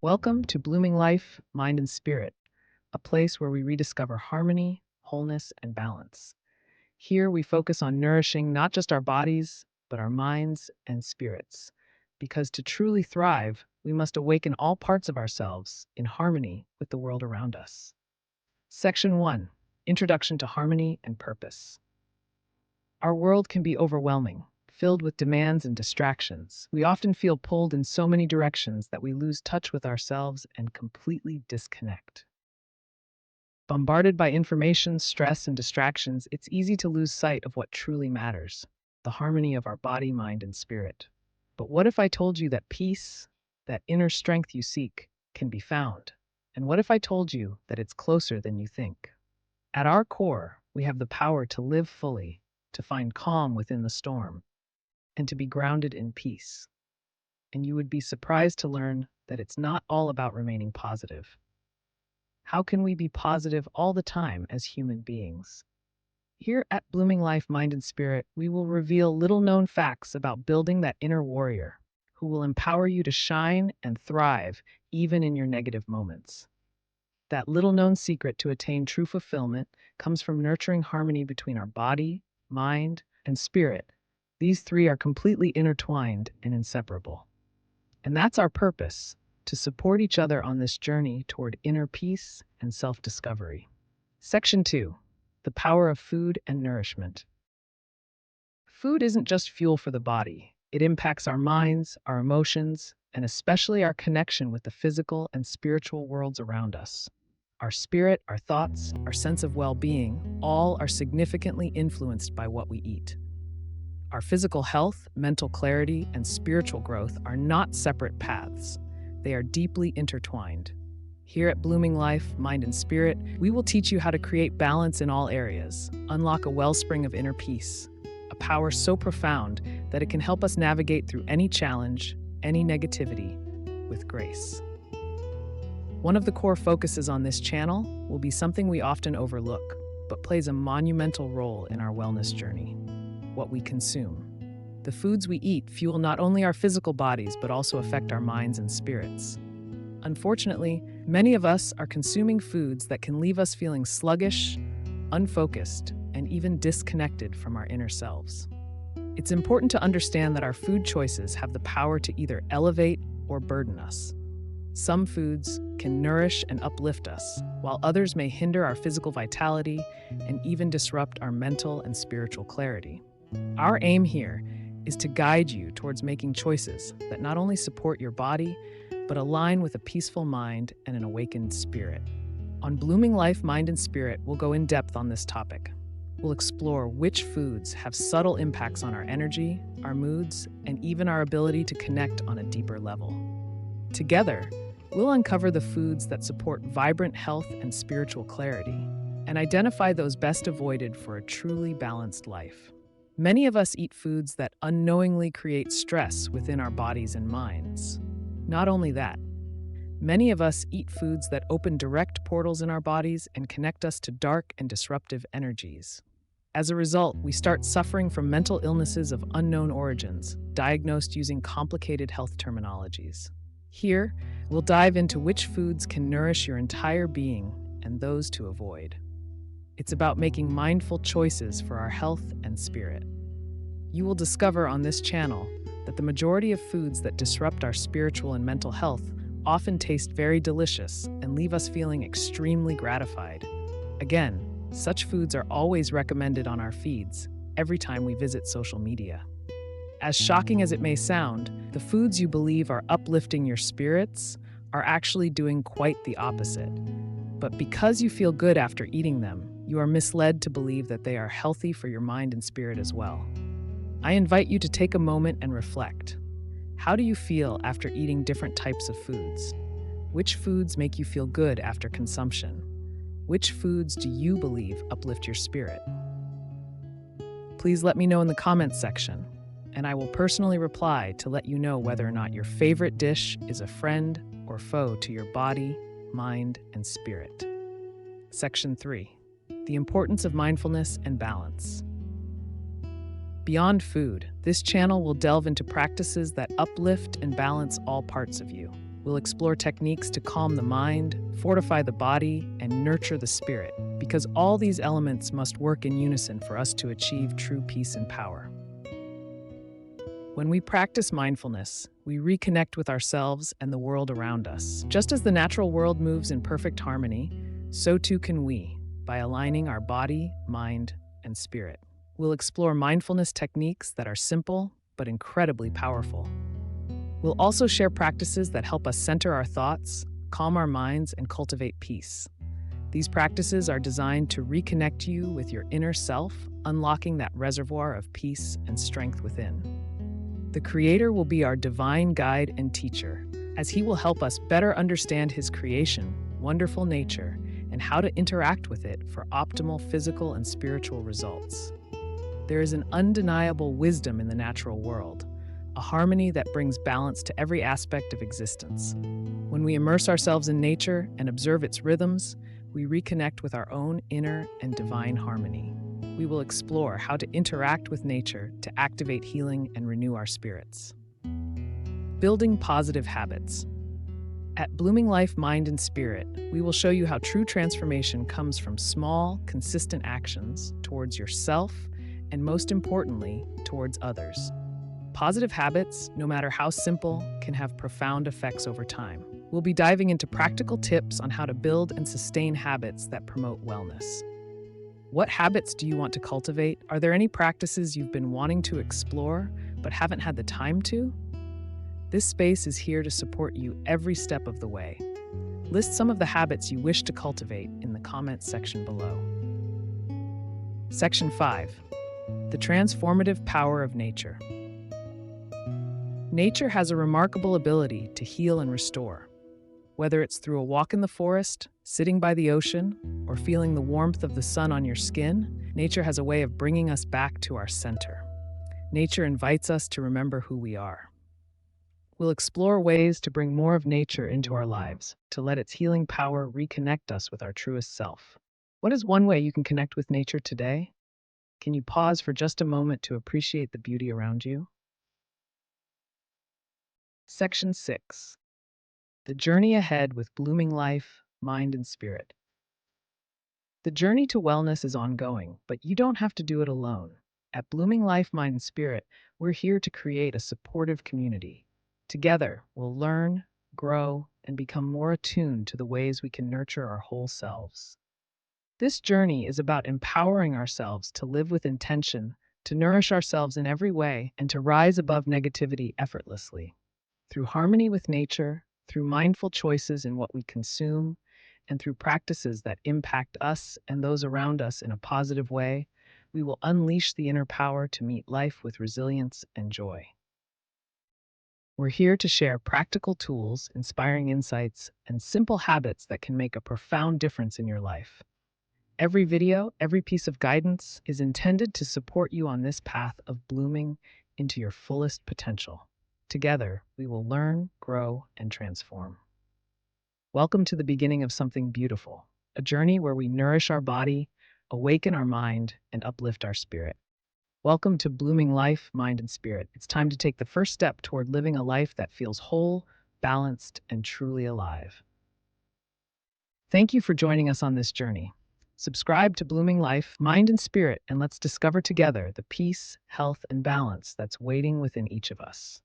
Welcome to Blooming Life, Mind and Spirit, a place where we rediscover harmony, wholeness, and balance. Here we focus on nourishing not just our bodies, but our minds and spirits. Because to truly thrive, we must awaken all parts of ourselves in harmony with the world around us. Section 1: Introduction to Harmony and Purpose. Our world can be overwhelming, filled with demands and distractions. We often feel pulled in so many directions that we lose touch with ourselves and completely disconnect. Bombarded by information, stress, and distractions, it's easy to lose sight of what truly matters: the harmony of our body, mind, and spirit. But what if I told you that peace, that inner strength you seek, can be found? And what if I told you that it's closer than you think? At our core, we have the power to live fully, to find calm within the storm, and to be grounded in peace. And you would be surprised to learn that it's not all about remaining positive. How can we be positive all the time as human beings? Here at Blooming Life, Mind and Spirit, we will reveal little-known facts about building that inner warrior who will empower you to shine and thrive even in your negative moments. That little-known secret to attain true fulfillment comes from nurturing harmony between our body, mind, and spirit. These three are completely intertwined and inseparable. And that's our purpose: to support each other on this journey toward inner peace and self-discovery. Section 2: The Power of Food and Nourishment. Food isn't just fuel for the body. It impacts our minds, our emotions, and especially our connection with the physical and spiritual worlds around us. Our spirit, our thoughts, our sense of well-being, all are significantly influenced by what we eat. Our physical health, mental clarity, and spiritual growth are not separate paths. They are deeply intertwined. Here at Blooming Life, Mind and Spirit, we will teach you how to create balance in all areas, unlock a wellspring of inner peace, a power so profound that it can help us navigate through any challenge, any negativity, with grace. One of the core focuses on this channel will be something we often overlook, but plays a monumental role in our wellness journey: what we consume. The foods we eat fuel not only our physical bodies, but also affect our minds and spirits. Unfortunately, many of us are consuming foods that can leave us feeling sluggish, unfocused, and even disconnected from our inner selves. It's important to understand that our food choices have the power to either elevate or burden us. Some foods can nourish and uplift us, while others may hinder our physical vitality and even disrupt our mental and spiritual clarity. Our aim here is to guide you towards making choices that not only support your body, but align with a peaceful mind and an awakened spirit. On Blooming Life, Mind and Spirit, we'll go in depth on this topic. We'll explore which foods have subtle impacts on our energy, our moods, and even our ability to connect on a deeper level. Together, we'll uncover the foods that support vibrant health and spiritual clarity, and identify those best avoided for a truly balanced life. Many of us eat foods that unknowingly create stress within our bodies and minds. Not only that, many of us eat foods that open direct portals in our bodies and connect us to dark and disruptive energies. As a result, we start suffering from mental illnesses of unknown origins, diagnosed using complicated health terminologies. Here, we'll dive into which foods can nourish your entire being and those to avoid. It's about making mindful choices for our health and spirit. You will discover on this channel that the majority of foods that disrupt our spiritual and mental health often taste very delicious and leave us feeling extremely gratified. Again, such foods are always recommended on our feeds every time we visit social media. As shocking as it may sound, the foods you believe are uplifting your spirits are actually doing quite the opposite. But because you feel good after eating them, you are misled to believe that they are healthy for your mind and spirit as well. I invite you to take a moment and reflect. How do you feel after eating different types of foods? Which foods make you feel good after consumption? Which foods do you believe uplift your spirit? Please let me know in the comments section, and I will personally reply to let you know whether or not your favorite dish is a friend or foe to your body, mind, and spirit. Section 3: The Importance of Mindfulness and Balance. Beyond food, this channel will delve into practices that uplift and balance all parts of you. We'll explore techniques to calm the mind, fortify the body, and nurture the spirit, because all these elements must work in unison for us to achieve true peace and power. When we practice mindfulness, we reconnect with ourselves and the world around us. Just as the natural world moves in perfect harmony, so too can we, by aligning our body, mind, and spirit. We'll explore mindfulness techniques that are simple but incredibly powerful. We'll also share practices that help us center our thoughts, calm our minds, and cultivate peace. These practices are designed to reconnect you with your inner self, unlocking that reservoir of peace and strength within. The Creator will be our divine guide and teacher, as He will help us better understand His creation, wonderful nature, and how to interact with it for optimal physical and spiritual results. There is an undeniable wisdom in the natural world, a harmony that brings balance to every aspect of existence. When we immerse ourselves in nature and observe its rhythms, we reconnect with our own inner and divine harmony. We will explore how to interact with nature to activate healing and renew our spirits. Building positive habits. At Blooming Life Mind and Spirit, we will show you how true transformation comes from small, consistent actions towards yourself and, most importantly, towards others. Positive habits, no matter how simple, can have profound effects over time. We'll be diving into practical tips on how to build and sustain habits that promote wellness. What habits do you want to cultivate? Are there any practices you've been wanting to explore but haven't had the time to? This space is here to support you every step of the way. List some of the habits you wish to cultivate in the comments section below. Section 5. The transformative power of nature. Nature has a remarkable ability to heal and restore. Whether it's through a walk in the forest, sitting by the ocean, or feeling the warmth of the sun on your skin, nature has a way of bringing us back to our center. Nature invites us to remember who we are. We'll explore ways to bring more of nature into our lives, to let its healing power reconnect us with our truest self. What is one way you can connect with nature today? Can you pause for just a moment to appreciate the beauty around you? Section 6. The journey ahead with Blooming Life, Mind and Spirit. The journey to wellness is ongoing, but you don't have to do it alone. At Blooming Life, Mind and Spirit, we're here to create a supportive community. Together, we'll learn, grow, and become more attuned to the ways we can nurture our whole selves. This journey is about empowering ourselves to live with intention, to nourish ourselves in every way, and to rise above negativity effortlessly. Through harmony with nature, through mindful choices in what we consume, and through practices that impact us and those around us in a positive way, we will unleash the inner power to meet life with resilience and joy. We're here to share practical tools, inspiring insights, and simple habits that can make a profound difference in your life. Every video, every piece of guidance is intended to support you on this path of blooming into your fullest potential. Together, we will learn, grow, and transform. Welcome to the beginning of something beautiful, a journey where we nourish our body, awaken our mind, and uplift our spirit. Welcome to Blooming Life, Mind and Spirit. It's time to take the first step toward living a life that feels whole, balanced, and truly alive. Thank you for joining us on this journey. Subscribe to Blooming Life, Mind and Spirit, and let's discover together the peace, health, and balance that's waiting within each of us.